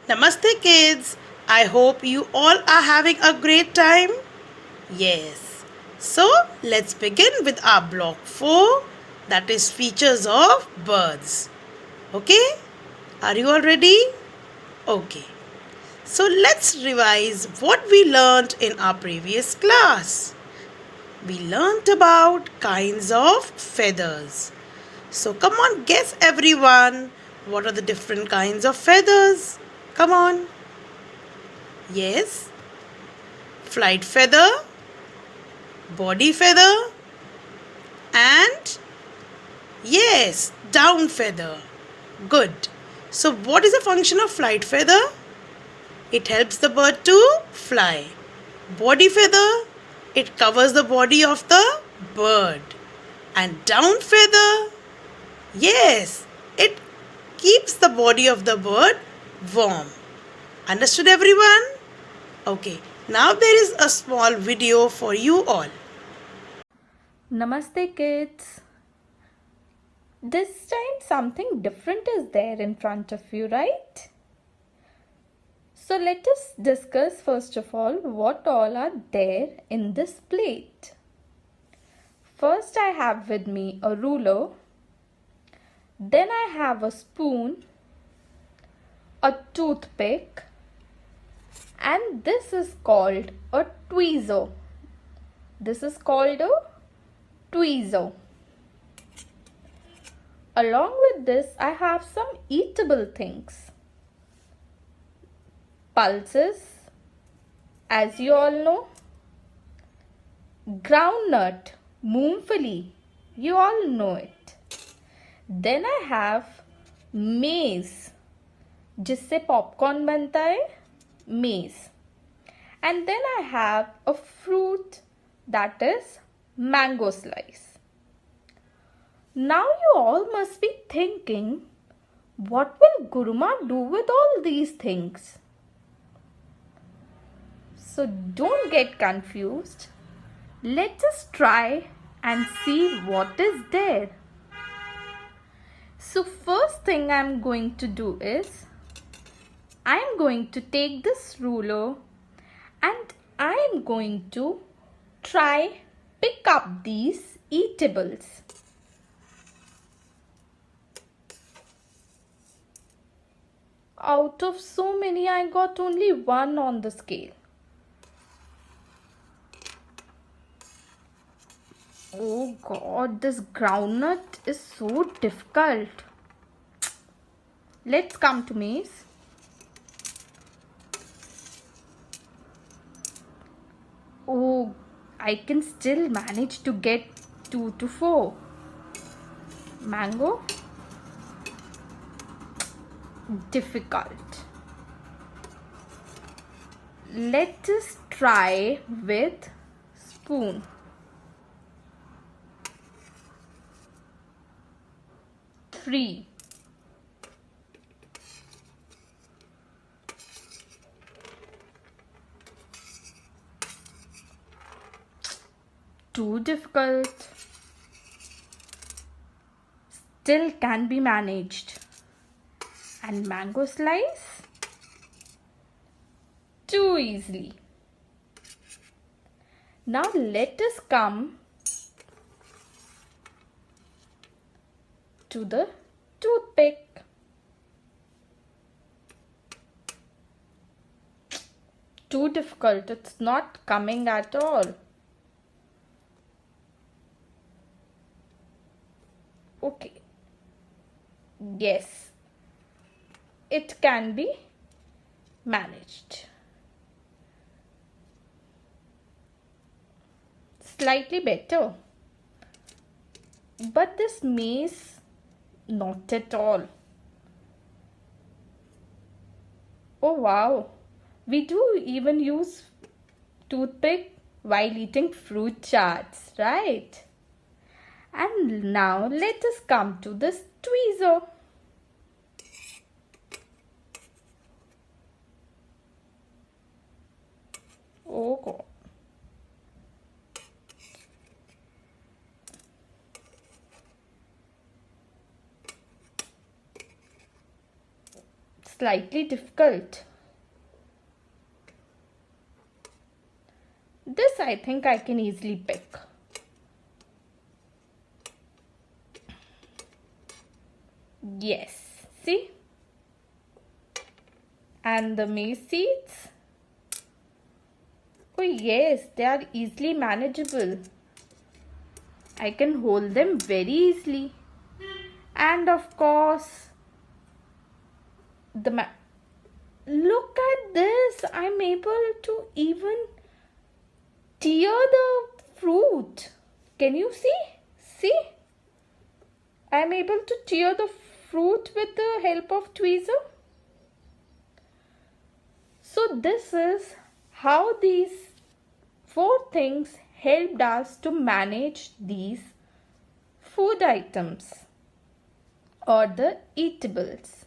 Namaste, kids. I hope you all are having a great time. Yes. So, let's begin with our block 4, that is features of birds. Okay? Are you all ready? Okay. So, let's revise what we learned in our previous class. We learned about kinds of feathers. So, come on, guess everyone. What are the different kinds of feathers? Come on. Yes, flight feather, body feather, and yes, down feather. Good. So, what is the function of flight feather? It helps the bird to fly. Body feather, it covers the body of the bird. And down feather, yes, it keeps the body of the bird warm. Understood, everyone? Okay, now there is a small video for you all. Namaste, kids. This time something different is there in front of you, right? So let us discuss first of all what all are there in this plate. First, I have with me a ruler. Then I have a spoon, a toothpick, and this is called a tweezer. This is called a tweezer. Along with this, I have some eatable things. Pulses, as you all know. Groundnut, मूंगफली, you all know it. Then I have maize, जिससे popcorn बनता है, maize. And then I have a fruit that is mango slice. Now you all must be thinking, what will Guruma do with all these things? So don't get confused. Let us try and see what is there. So first thing I am going to do is, I am going to take this ruler and I am going to try pick up these eatables. Out of so many, I got only one on the scale. Oh God, this groundnut is so difficult. Let's come to maize. Oh, I can still manage to get 2 to 4. Mango, difficult. Let us try with spoon. Three. Too difficult. Still can be managed. And mango slice? Too easily. Now let us come to the toothpick. Too difficult. It's not coming at all. Okay. Yes. It can be managed. Slightly better. But this maize, not at all. Oh wow. We do even use toothpick while eating fruit charts, right? And now let us come to this tweezer. Oh God. slightly difficult. This I think I can easily pick. Yes, see? And the maize seeds? Oh yes, they are easily manageable. I can hold them very easily. And of course, look at this. I'm able to even tear the fruit. Can you see? See? I'm able to tear the fruit with the help of tweezer. So this is how these 4 things helped us to manage these food items or the eatables.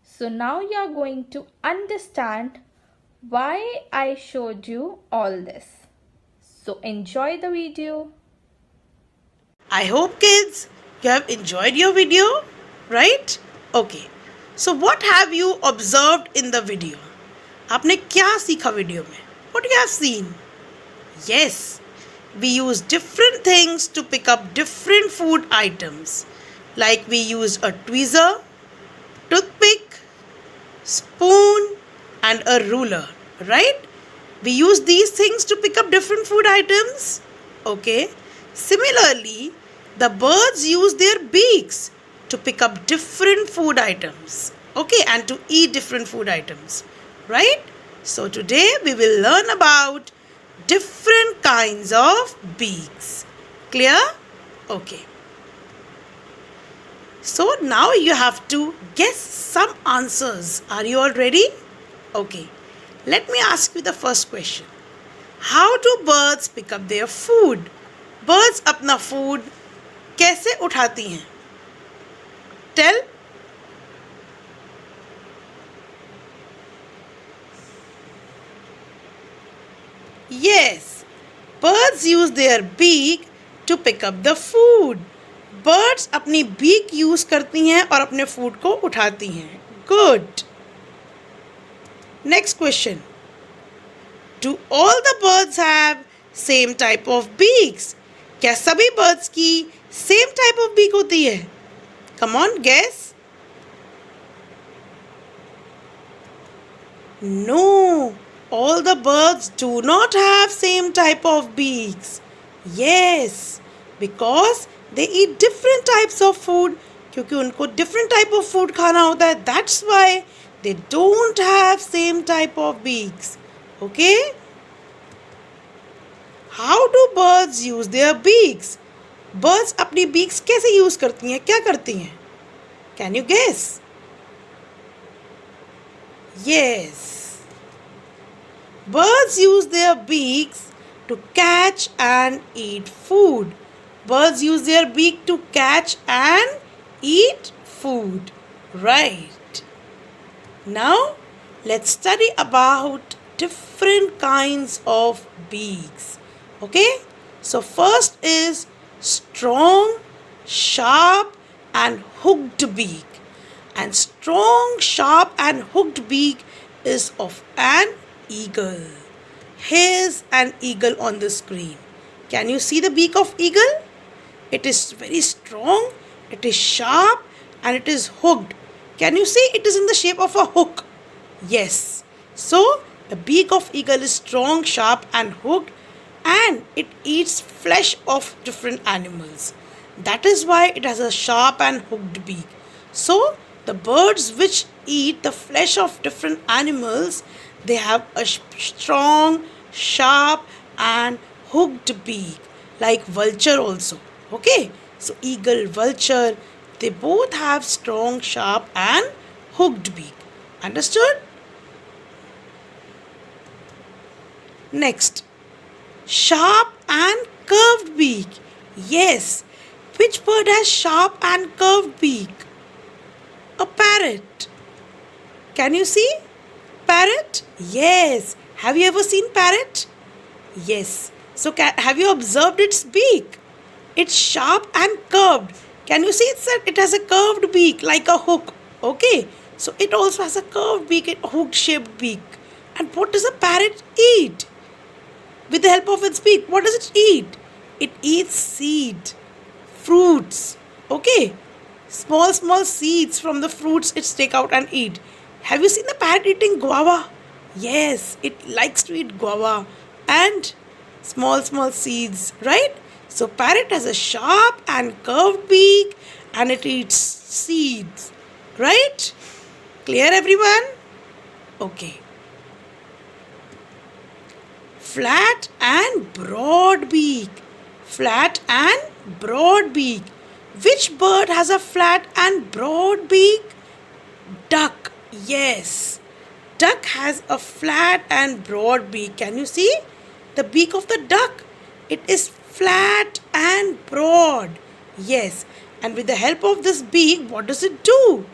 So now you are going to understand why I showed you all this. So enjoy the video. I hope kids you have enjoyed your video, right? Okay. So what have you observed in the video? आपने क्या सीखा video में? What you have seen? Yes, we use different things to pick up different food items. Like we use a tweezer, toothpick, spoon and a ruler, right? We use these things to pick up different food items. Okay. Similarly, the birds use their beaks to pick up different food items. Okay, and to eat different food items, right? So today we will learn about different kinds of beaks. Clear? Okay. So now you have to guess some answers. Are you all ready? Okay. Let me ask you the first question. How do birds pick up their food? Birds अपना food कैसे उठाती हैं? Tell. Yes, birds use their beak to pick up the food. Birds अपनी beak use करती हैं और अपने food को उठाती हैं. Good. Next question. Do all the birds have same type of beaks? क्या सभी birds की same type of beak होती है? Come on, guess. No, all the birds do not have same type of beaks. Yes, because they eat different types of food. क्योंकि उनको different type of food खाना होता है. That's why they don't have same type of beaks. Okay? How do birds use their beaks? Birds अपनी beaks कैसे use करती हैं? क्या करती हैं? Can you guess? Yes. Birds use their beaks to catch and eat food. Birds use their beak to catch and eat food. Right. Now, let's study about different kinds of beaks. Okay? So, first is strong, sharp and hooked beak. And strong, sharp and hooked beak is of an eagle. Here's an eagle on the screen. Can you see the beak of eagle? It is very strong, it is sharp and it is hooked. Can you see it is in the shape of a hook? Yes. So, the beak of eagle is strong, sharp and hooked and it eats flesh of different animals. That is why it has a sharp and hooked beak. So, the birds which eat the flesh of different animals, they have a strong, sharp and hooked beak, like vulture also. Okay, so eagle, vulture, they both have strong, sharp and hooked beak. Understood? Next, sharp and curved beak. Yes, which bird has sharp and curved beak? A parrot. Can you see? Parrot? Yes. Have you ever seen parrot? Yes. So have you observed its beak? It's sharp and curved. Can you see it has a curved beak like a hook? Okay. So it also has a curved beak and hook shaped beak. And what does a parrot eat? With the help of its beak, what does it eat? It eats seed, fruits. Okay? Small seeds from the fruits it take out and eat. Have you seen the parrot eating guava? Yes, it likes to eat guava and small seeds, right? So parrot has a sharp and curved beak and it eats seeds, right? Clear everyone? Okay. Flat and broad beak. Flat and broad beak. Which bird has a flat and broad beak? Duck. Yes. Duck has a flat and broad beak. Can you see? The beak of the duck. It is flat and broad. Yes. And with the help of this beak, what does it do?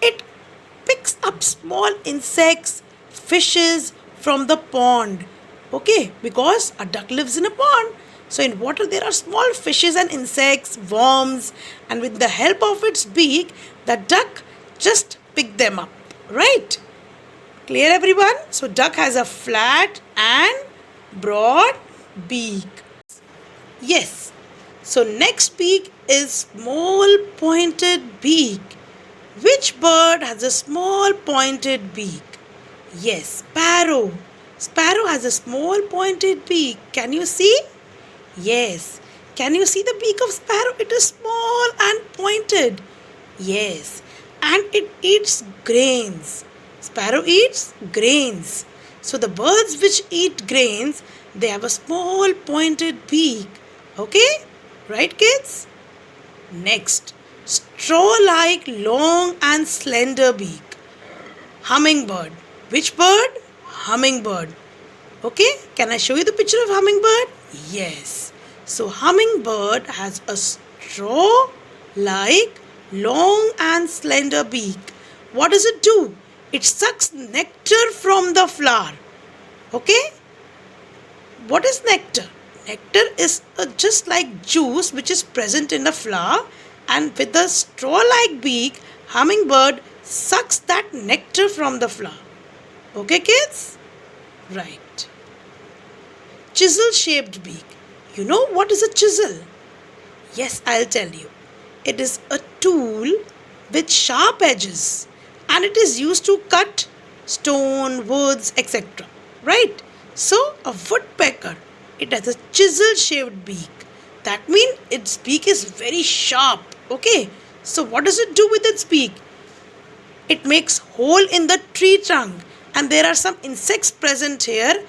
It picks up small insects, fishes from the pond. Okay, because a duck lives in a pond. So in water there are small fishes and insects, worms, and with the help of its beak, the duck just pick them up. Right? Clear everyone? So duck has a flat and broad beak. Yes. So next beak is small pointed beak. Which bird has a small pointed beak? Yes, sparrow. Sparrow has a small pointed beak. Can you see? Yes. Can you see the beak of sparrow? It is small and pointed. Yes. And it eats grains. Sparrow eats grains. So the birds which eat grains, they have a small pointed beak. Okay? Right, kids? Next, straw-like long and slender beak. Hummingbird. Which bird? Hummingbird. Okay, can I show you the picture of hummingbird? Yes. So hummingbird has a straw-like long and slender beak. What does it do? It sucks nectar from the flower. Okay? What is nectar? Nectar is just like juice which is present in the flower, and with the straw-like beak, hummingbird sucks that nectar from the flower. Okay, kids? Right. Chisel-shaped beak. You know what is a chisel? Yes, I'll tell you. It is a tool with sharp edges and it is used to cut stone, woods, etc. Right? So, a woodpecker, it has a chisel-shaped beak. That means its beak is very sharp. Okay? So, what does it do with its beak? It makes hole in the tree trunk, and there are some insects present here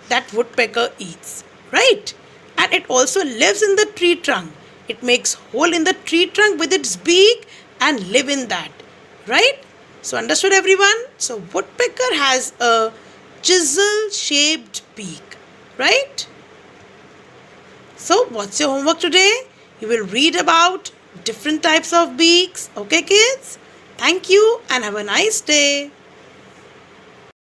that woodpecker eats. Right? And it also lives in the tree trunk. It makes hole in the tree trunk with its beak and live in that. Right? So understood everyone? So woodpecker has a chisel-shaped beak. Right? So what's your homework today? You will read about different types of beaks. Okay, kids? Thank you and have a nice day.